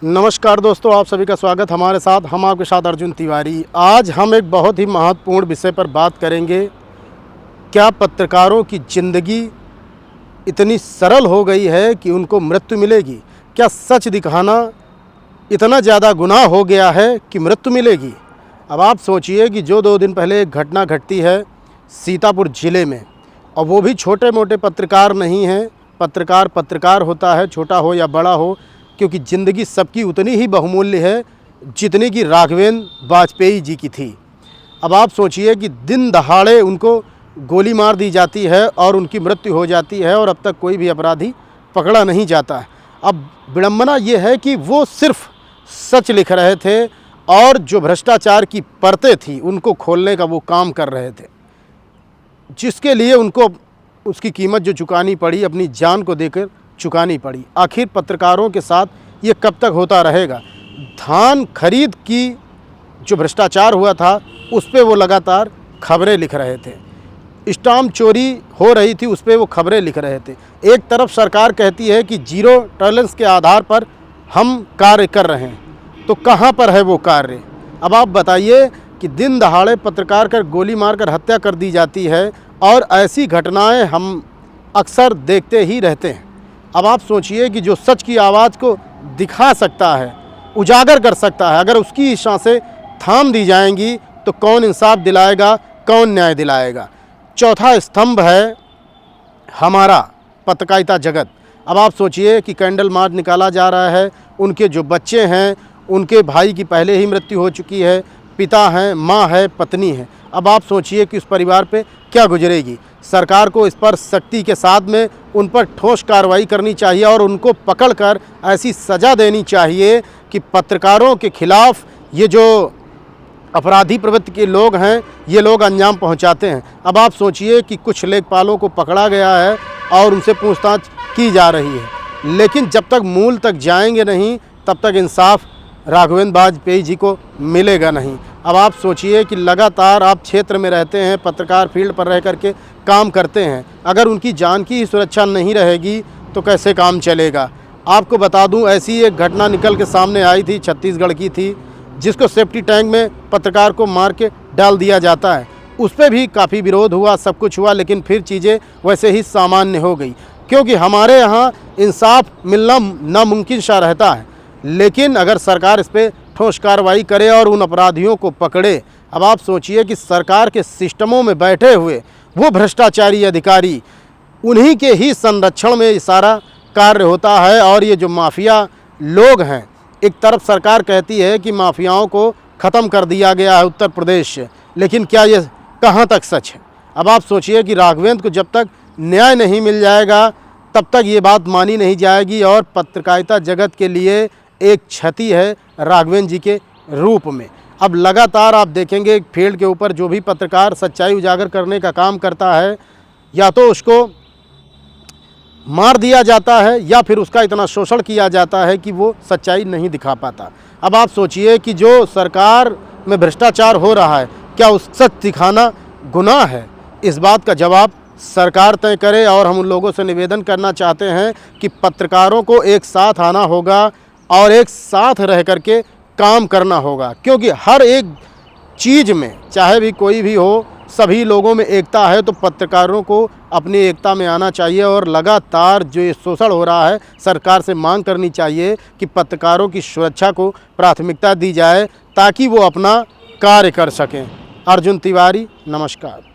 नमस्कार दोस्तों, आप सभी का स्वागत हमारे साथ। हम आपके साथ अर्जुन तिवारी। आज हम एक बहुत ही महत्वपूर्ण विषय पर बात करेंगे। क्या पत्रकारों की ज़िंदगी इतनी सरल हो गई है कि उनको मृत्यु मिलेगी? क्या सच दिखाना इतना ज़्यादा गुनाह हो गया है कि मृत्यु मिलेगी? अब आप सोचिए कि जो 2 दिन पहले एक घटना घटती है सीतापुर ज़िले में, और वो भी छोटे मोटे पत्रकार नहीं हैं। पत्रकार होता है, छोटा हो या बड़ा हो, क्योंकि ज़िंदगी सबकी उतनी ही बहुमूल्य है जितनी कि राघवेंद्र वाजपेयी जी की थी। अब आप सोचिए कि दिन दहाड़े उनको गोली मार दी जाती है और उनकी मृत्यु हो जाती है, और अब तक कोई भी अपराधी पकड़ा नहीं जाता है। अब विडंबना ये है कि वो सिर्फ सच लिख रहे थे और जो भ्रष्टाचार की परतें थी उनको खोलने का वो काम कर रहे थे, जिसके लिए उनको उसकी कीमत जो चुकानी पड़ी, अपनी जान को देकर चुकानी पड़ी। आखिर पत्रकारों के साथ ये कब तक होता रहेगा? धान खरीद की जो भ्रष्टाचार हुआ था उस पे वो लगातार खबरें लिख रहे थे। स्टाम्प चोरी हो रही थी, उस पे वो खबरें लिख रहे थे। एक तरफ सरकार कहती है कि जीरो टॉलरेंस के आधार पर हम कार्य कर रहे हैं, तो कहाँ पर है वो कार्य? अब आप बताइए कि दिन दहाड़े पत्रकार कर गोली मारकर हत्या कर दी जाती है, और ऐसी घटनाएं हम अक्सर देखते ही रहते हैं। अब आप सोचिए कि जो सच की आवाज़ को दिखा सकता है, उजागर कर सकता है, अगर उसकी सांसें थाम दी जाएंगी तो कौन इंसाफ दिलाएगा, कौन न्याय दिलाएगा? चौथा स्तंभ है हमारा पत्रकारिता जगत। अब आप सोचिए कि कैंडल मार्च निकाला जा रहा है, उनके जो बच्चे हैं, उनके भाई की पहले ही मृत्यु हो चुकी है, पिता हैं, माँ है, पत्नी है। अब आप सोचिए कि उस परिवार पे क्या गुजरेगी। सरकार को इस पर सख्ती के साथ में उन पर ठोस कार्रवाई करनी चाहिए और उनको पकड़कर ऐसी सज़ा देनी चाहिए कि पत्रकारों के खिलाफ ये जो अपराधी प्रवृत्ति के लोग हैं, ये लोग अंजाम पहुंचाते हैं। अब आप सोचिए कि कुछ लेखपालों को पकड़ा गया है और उनसे पूछताछ की जा रही है, लेकिन जब तक मूल तक जाएंगे नहीं तब तक इंसाफ राघवेंद्र वाजपेयी जी को मिलेगा नहीं। अब आप सोचिए कि लगातार आप क्षेत्र में रहते हैं, पत्रकार फील्ड पर रह करके काम करते हैं, अगर उनकी जान की सुरक्षा नहीं रहेगी तो कैसे काम चलेगा? आपको बता दूं, ऐसी एक घटना निकल के सामने आई थी, छत्तीसगढ़ की थी, जिसको सेफ्टी टैंक में पत्रकार को मार के डाल दिया जाता है। उस पर भी काफ़ी विरोध हुआ, सब कुछ हुआ, लेकिन फिर चीज़ें वैसे ही सामान्य हो गई, क्योंकि हमारे यहाँ इंसाफ मिलना नामुमकिन सा रहता है। लेकिन अगर सरकार इस पर ठोस कार्रवाई करे और उन अपराधियों को पकड़े। अब आप सोचिए कि सरकार के सिस्टमों में बैठे हुए वो भ्रष्टाचारी अधिकारी, उन्हीं के ही संरक्षण में ये सारा कार्य होता है। और ये जो माफिया लोग हैं, एक तरफ सरकार कहती है कि माफियाओं को ख़त्म कर दिया गया है उत्तर प्रदेश से, लेकिन क्या ये कहाँ तक सच है? अब आप सोचिए कि राघवेंद्र को जब तक न्याय नहीं मिल जाएगा तब तक ये बात मानी नहीं जाएगी, और पत्रकारिता जगत के लिए एक क्षति है राघवेंद्र जी के रूप में। अब लगातार आप देखेंगे फील्ड के ऊपर जो भी पत्रकार सच्चाई उजागर करने का काम करता है, या तो उसको मार दिया जाता है या फिर उसका इतना शोषण किया जाता है कि वो सच्चाई नहीं दिखा पाता। अब आप सोचिए कि जो सरकार में भ्रष्टाचार हो रहा है, क्या उस सच दिखाना गुनाह है? इस बात का जवाब सरकार तय करे। और हम उन लोगों से निवेदन करना चाहते हैं कि पत्रकारों को एक साथ आना होगा और एक साथ रह करके काम करना होगा, क्योंकि हर एक चीज़ में, चाहे भी कोई भी हो, सभी लोगों में एकता है। तो पत्रकारों को अपनी एकता में आना चाहिए, और लगातार जो ये शोषण हो रहा है, सरकार से मांग करनी चाहिए कि पत्रकारों की सुरक्षा को प्राथमिकता दी जाए ताकि वो अपना कार्य कर सकें। अर्जुन तिवारी, नमस्कार।